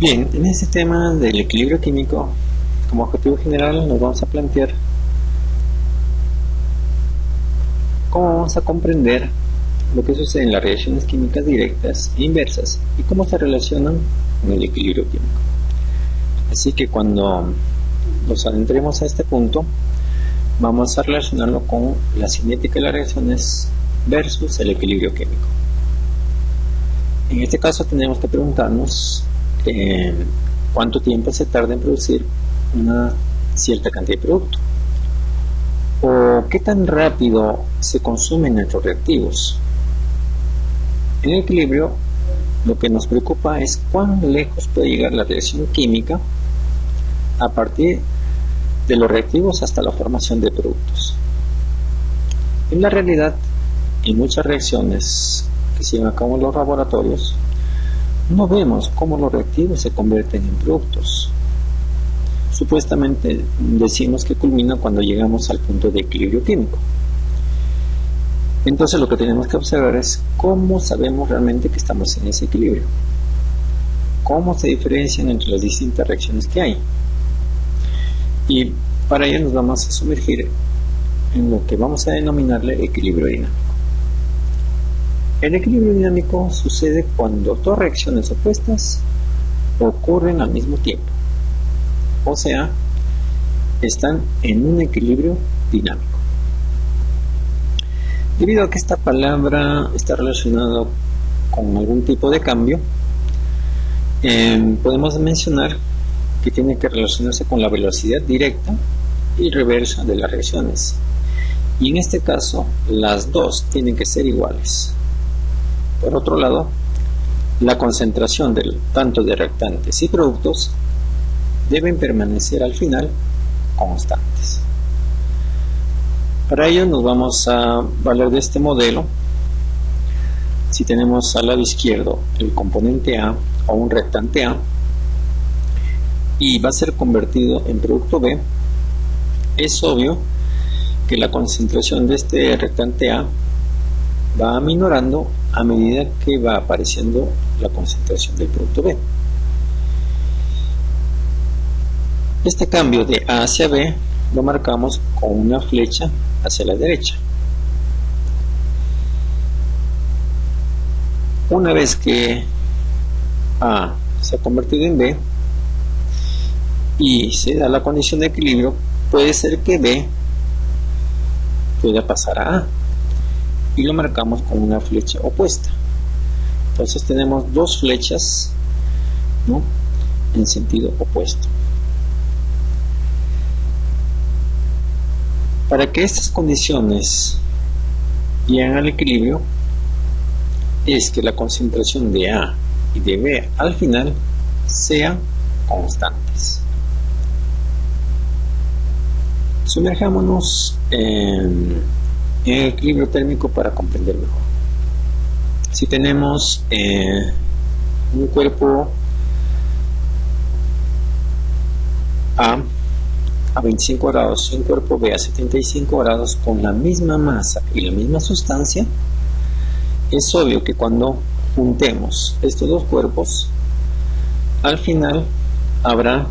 Bien, en este tema del equilibrio químico, como objetivo general nos vamos a plantear cómo vamos a comprender lo que sucede en las reacciones químicas directas e inversas y cómo se relacionan con el equilibrio químico. Así que cuando nos adentremos a este punto, vamos a relacionarlo con la cinética de las reacciones versus el equilibrio químico. En este caso tenemos que preguntarnos cuánto tiempo se tarda en producir una cierta cantidad de producto, o qué tan rápido se consumen nuestros reactivos. En el equilibrio, lo que nos preocupa es cuán lejos puede llegar la reacción química a partir de los reactivos hasta la formación de productos. En la realidad, en muchas reacciones que se llevan a cabo en los laboratorios, no vemos cómo los reactivos se convierten en productos. Supuestamente decimos que culmina cuando llegamos al punto de equilibrio químico. Entonces lo que tenemos que observar es cómo sabemos realmente que estamos en ese equilibrio, cómo se diferencian entre las distintas reacciones que hay. Y para ello nos vamos a sumergir en lo que vamos a denominarle equilibrio dinámico. El equilibrio dinámico sucede cuando dos reacciones opuestas ocurren al mismo tiempo, o sea, están en un equilibrio dinámico. Debido a que esta palabra está relacionada con algún tipo de cambio, podemos mencionar que tiene que relacionarse con la velocidad directa y reversa de las reacciones, y en este caso las dos tienen que ser iguales. Por otro lado, la concentración tanto de reactantes y productos deben permanecer al final constantes. Para ello nos vamos a valer de este modelo. Si tenemos al lado izquierdo el componente A o un reactante A y va a ser convertido en producto B, es obvio que la concentración de este reactante A va aminorando a medida que va apareciendo la concentración del producto B. Este cambio de A hacia B lo marcamos con una flecha hacia la derecha. Una vez que A se ha convertido en B y se da la condición de equilibrio, puede ser que B pueda pasar a A, y lo marcamos con una flecha opuesta. Entonces tenemos dos flechas, ¿no?, en sentido opuesto. Para que estas condiciones lleguen al equilibrio, es que la concentración de A y de B al final sean constantes. Sumerjámonos en el equilibrio térmico para comprender mejor. Si tenemos un cuerpo a 25 grados y un cuerpo B a 75 grados con la misma masa y la misma sustancia, es obvio que cuando juntemos estos dos cuerpos, al final habrá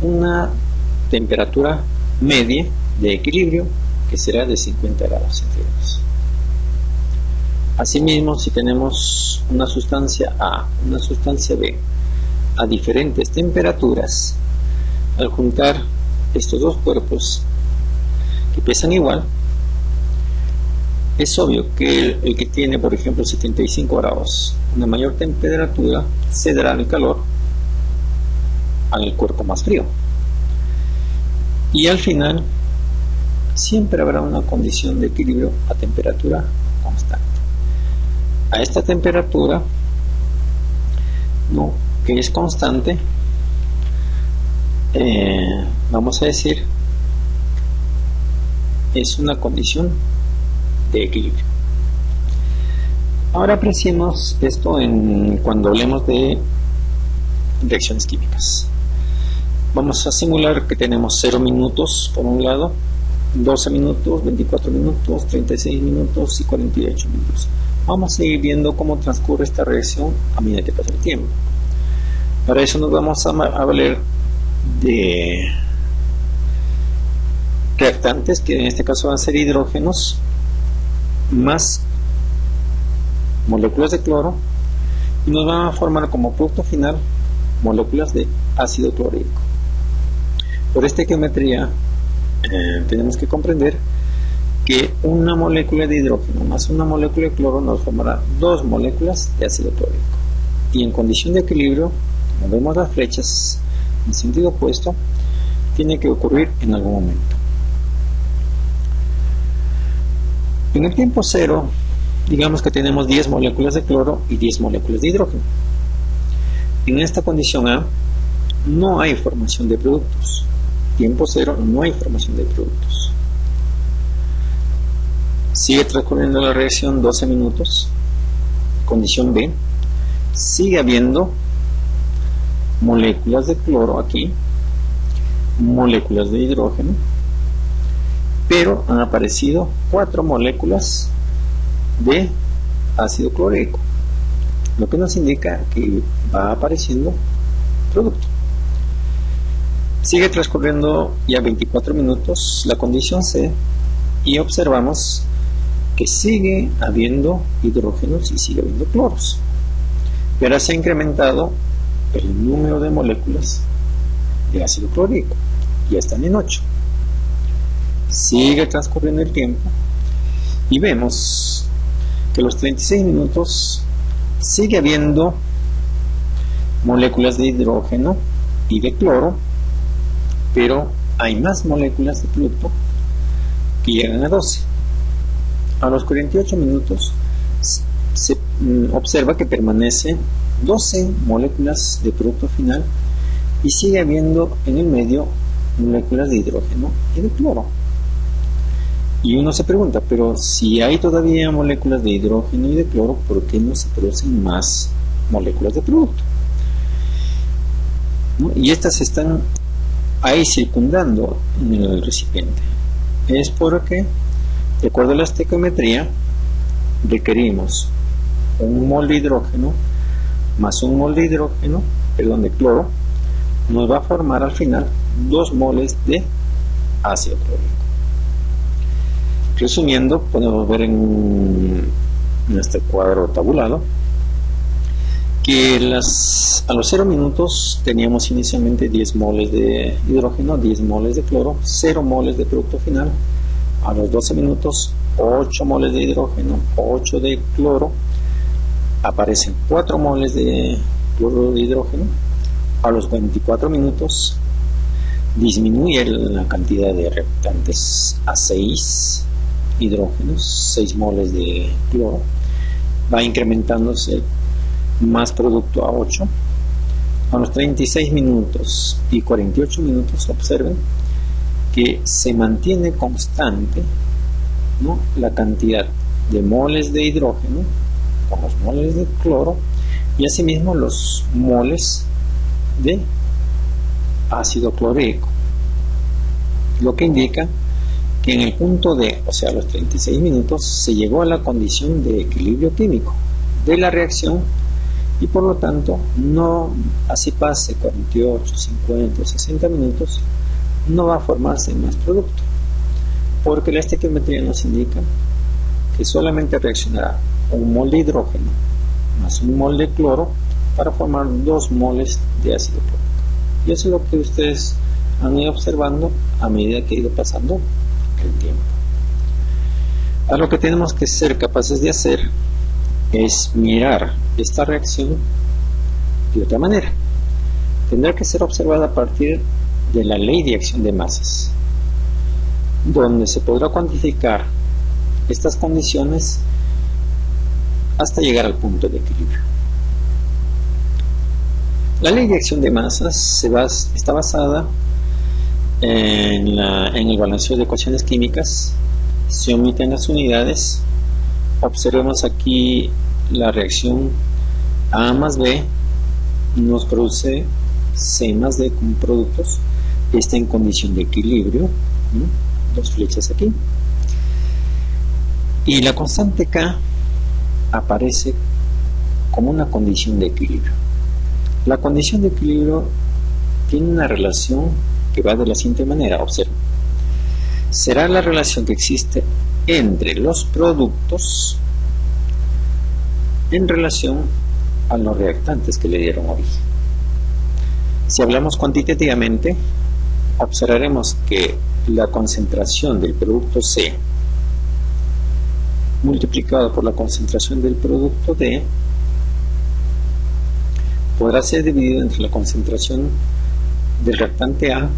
una temperatura media de equilibrio que será de 50 grados centígrados. Asimismo, si tenemos una sustancia A, una sustancia B a diferentes temperaturas, al juntar estos dos cuerpos que pesan igual, es obvio que el que tiene, por ejemplo, 75 grados, una mayor temperatura, cederá el calor al cuerpo más frío. Y al final siempre habrá una condición de equilibrio a temperatura constante. A esta temperatura, ¿no?, que es constante, vamos a decir, es una condición de equilibrio. Ahora apreciemos esto cuando hablemos de reacciones químicas. Vamos a simular que tenemos 0 minutos por un lado, 12 minutos, 24 minutos, 36 minutos y 48 minutos. Vamos a ir viendo cómo transcurre esta reacción a medida que pasa el tiempo. Para eso nos vamos a valer de reactantes, que en este caso van a ser hidrógenos más moléculas de cloro, y nos van a formar como producto final moléculas de ácido clorhídrico. Por esta geometría tenemos que comprender que una molécula de hidrógeno más una molécula de cloro nos formará dos moléculas de ácido clorhídrico, y en condición de equilibrio, como vemos las flechas en sentido opuesto, tiene que ocurrir en algún momento. En el tiempo cero, digamos que tenemos 10 moléculas de cloro y 10 moléculas de hidrógeno. En esta condición A no hay formación de productos. Tiempo cero, no hay formación de productos. Sigue transcurriendo la reacción 12 minutos. Condición B, sigue habiendo moléculas de cloro aquí, moléculas de hidrógeno, pero han aparecido 4 moléculas de ácido clorhídrico, lo que nos indica que va apareciendo producto. Sigue transcurriendo ya 24 minutos la condición C y observamos que sigue habiendo hidrógenos y sigue habiendo cloros, pero se ha incrementado el número de moléculas de ácido clorhídrico, ya están en 8. Sigue transcurriendo el tiempo y vemos que a los 36 minutos sigue habiendo moléculas de hidrógeno y de cloro, pero hay más moléculas de producto que llegan a 12. A los 48 minutos se observa que permanece 12 moléculas de producto final y sigue habiendo en el medio moléculas de hidrógeno y de cloro. Y uno se pregunta, pero si hay todavía moléculas de hidrógeno y de cloro, ¿por qué no se producen más moléculas de producto? ¿No? Y estas están ahí circundando en el recipiente. Es porque, de acuerdo a la estequiometría, requerimos un mol de hidrógeno más un mol de cloro, nos va a formar al final 2 moles de ácido clorhídrico. Resumiendo, podemos ver en este cuadro tabulado que a los 0 minutos teníamos inicialmente 10 moles de hidrógeno, 10 moles de cloro, 0 moles de producto final. A los 12 minutos 8 moles de hidrógeno, 8 de cloro, aparecen 4 moles de cloro de hidrógeno. A los 24 minutos disminuye la cantidad de reactantes a 6 hidrógenos, 6 moles de cloro, va incrementándose más producto a 8. A los 36 minutos y 48 minutos observen que se mantiene constante, ¿no?, la cantidad de moles de hidrógeno con los moles de cloro y asimismo los moles de ácido clorhídrico, lo que indica que en el punto D, o sea, a los 36 minutos, se llegó a la condición de equilibrio químico de la reacción y por lo tanto, no así pase 48, 50, 60 minutos, no va a formarse más producto, porque la estequiometría nos indica que solamente reaccionará un mol de hidrógeno más un mol de cloro para formar 2 moles de ácido clorhídrico. Y eso es lo que ustedes han ido observando a medida que ha ido pasando el tiempo. Ahora lo que tenemos que ser capaces de hacer es mirar esta reacción de otra manera. Tendrá que ser observada a partir de la ley de acción de masas, donde se podrá cuantificar estas condiciones hasta llegar al punto de equilibrio. La ley de acción de masas está basada en el balanceo de ecuaciones químicas. Se omiten las unidades. Observemos aquí la reacción A más B nos produce C más D como productos. Está en condición de equilibrio, ¿no? 2 flechas aquí. Y la constante K aparece como una condición de equilibrio. La condición de equilibrio tiene una relación que va de la siguiente manera, observen. Será la relación que existe entre los productos en relación a los reactantes que le dieron origen. Si hablamos cuantitativamente, observaremos que la concentración del producto C multiplicado por la concentración del producto D podrá ser dividido entre la concentración del reactante A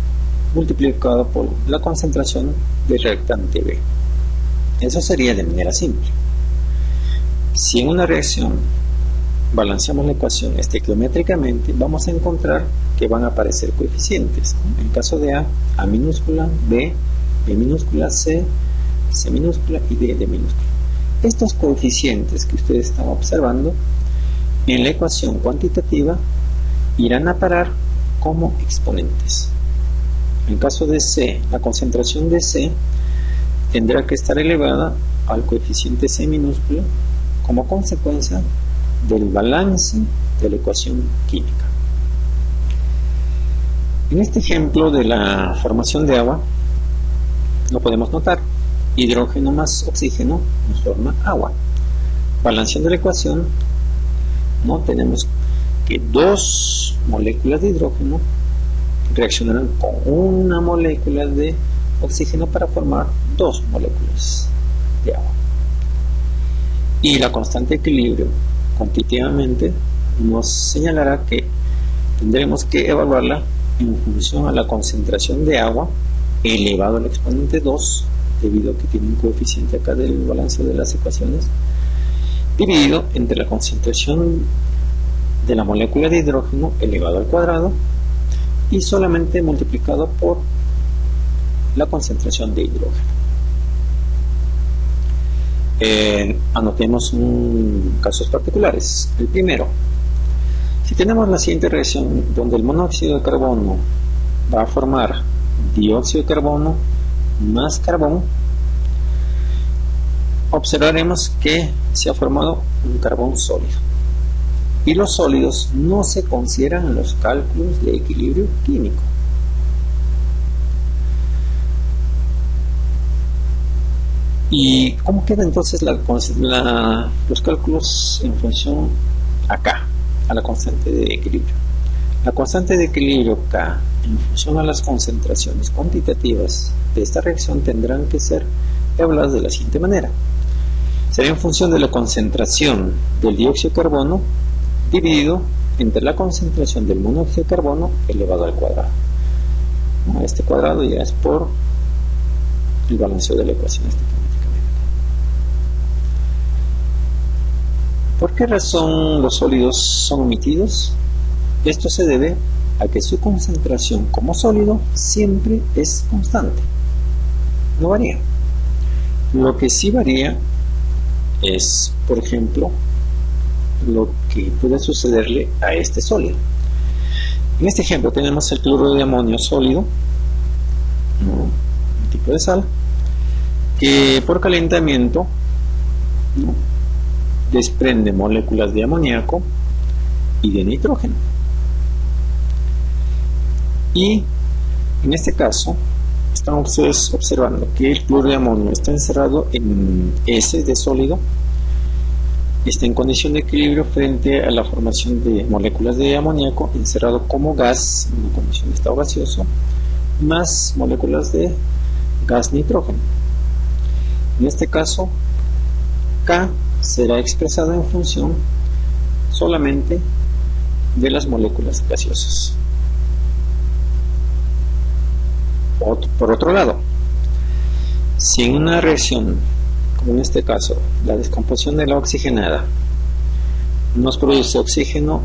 multiplicado por la concentración del reactante B. Eso sería de manera simple. Si en una reacción balanceamos la ecuación estequiométricamente, vamos a encontrar que van a aparecer coeficientes. En el caso de A minúscula, B minúscula, C minúscula y D minúscula. Estos coeficientes que ustedes están observando en la ecuación cuantitativa irán a parar como exponentes. En el caso de C, la concentración de C tendrá que estar elevada al coeficiente C minúscula como consecuencia del balance de la ecuación química. En este ejemplo de la formación de agua, lo podemos notar. Hidrógeno más oxígeno nos forma agua. Balanceando la ecuación, no tenemos que dos moléculas de hidrógeno reaccionarán con una molécula de oxígeno para formar dos moléculas de agua. Y la constante de equilibrio cuantitativamente nos señalará que tendremos que evaluarla en función a la concentración de agua elevado al exponente 2, debido a que tiene un coeficiente acá del balance de las ecuaciones, dividido entre la concentración de la molécula de hidrógeno elevado al cuadrado y solamente multiplicado por la concentración de hidrógeno. Anotemos casos particulares. El primero, si tenemos la siguiente reacción donde el monóxido de carbono va a formar dióxido de carbono más carbón, observaremos que se ha formado un carbón sólido. Y los sólidos no se consideran en los cálculos de equilibrio químico. ¿Y cómo queda entonces los cálculos en función acá, a la constante de equilibrio? La constante de equilibrio K en función a las concentraciones cuantitativas de esta reacción tendrán que ser evaluadas de la siguiente manera. Será en función de la concentración del dióxido de carbono dividido entre la concentración del monóxido de carbono elevado al cuadrado. Este cuadrado ya es por el balanceo de la ecuación estequiométricamente. ¿Por qué razón los sólidos son omitidos? Esto se debe a que su concentración como sólido siempre es constante, no varía. Lo que sí varía es, por ejemplo, lo que puede sucederle a este sólido. En este ejemplo tenemos el cloruro de amonio sólido, un tipo de sal, que por calentamiento desprende moléculas de amoníaco y de nitrógeno. Y en este caso están ustedes observando que el cloruro de amonio está encerrado en S de sólido, está en condición de equilibrio frente a la formación de moléculas de amoníaco, encerrado como gas en una condición de estado gaseoso, más moléculas de gas nitrógeno. En este caso, K será expresado en función solamente de las moléculas gaseosas. Por otro lado, si en una reacción, como en este caso, la descomposición de la oxigenada nos produce oxígeno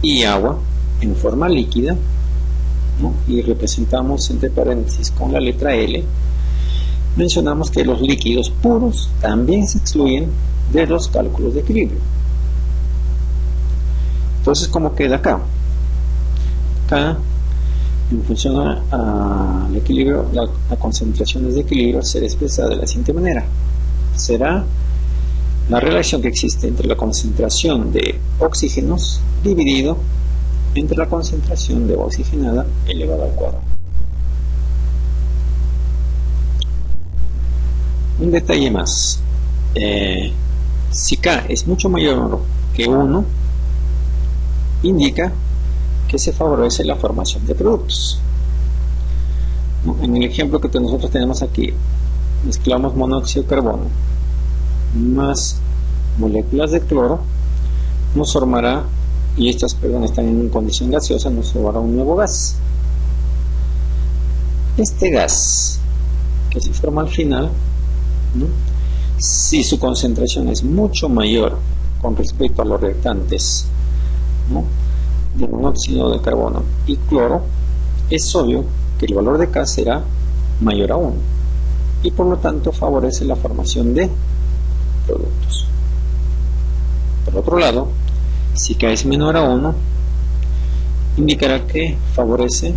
y agua en forma líquida, y representamos entre paréntesis con la letra L, mencionamos que los líquidos puros también se excluyen de los cálculos de equilibrio. Entonces, ¿cómo queda acá? K, en función al equilibrio, la concentración de equilibrio será expresada de la siguiente manera. Será la relación que existe entre la concentración de oxígenos dividido entre la concentración de agua oxigenada elevada al cuadrado. Un detalle más, si K es mucho mayor que 1, indica que se favorece la formación de productos. En el ejemplo que nosotros tenemos aquí, mezclamos monóxido de carbono más moléculas de cloro, nos formará, y estas están en condición gaseosa, nos formará un nuevo gas. Este gas que se forma al final, ¿no?, si su concentración es mucho mayor con respecto a los reactantes, ¿no?, de monóxido de carbono y cloro, es obvio que el valor de K será mayor a 1 y por lo tanto favorece la formación de productos. Por otro lado, si K es menor a 1, indicará que favorece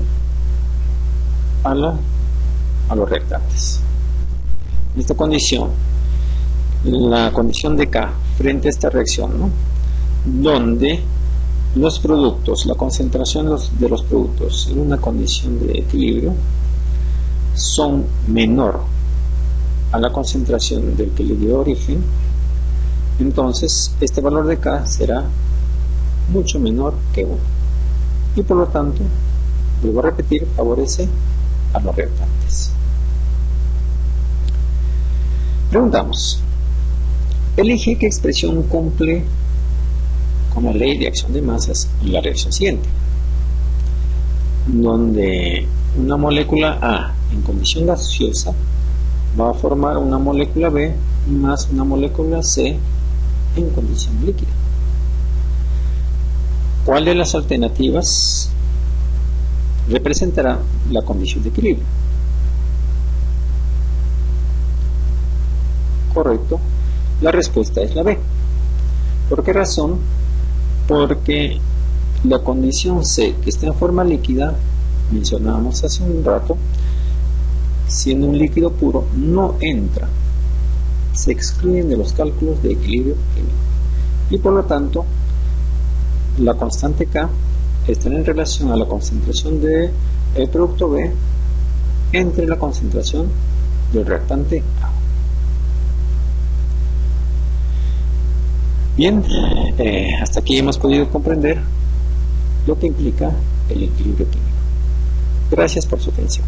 a los reactantes. En esta condición, la condición de K frente a esta reacción, ¿no?, donde los productos, la concentración de los productos en una condición de equilibrio son menor a la concentración del que le dio origen, entonces este valor de K será mucho menor que 1 y por lo tanto, vuelvo a repetir, favorece a los reactantes. Preguntamos, elige qué expresión cumple con la ley de acción de masas en la reacción siguiente, donde una molécula A en condición gaseosa va a formar una molécula B más una molécula C en condición líquida. ¿Cuál de las alternativas representará la condición de equilibrio? Correcto, la respuesta es la B. ¿Por qué razón? Porque la condición C, que está en forma líquida, mencionábamos hace un rato, siendo un líquido puro, no entra, se excluyen de los cálculos de equilibrio químico y por lo tanto la constante K estará en relación a la concentración del producto B entre la concentración del reactante A. Bien, hasta aquí hemos podido comprender lo que implica el equilibrio químico. Gracias por su atención.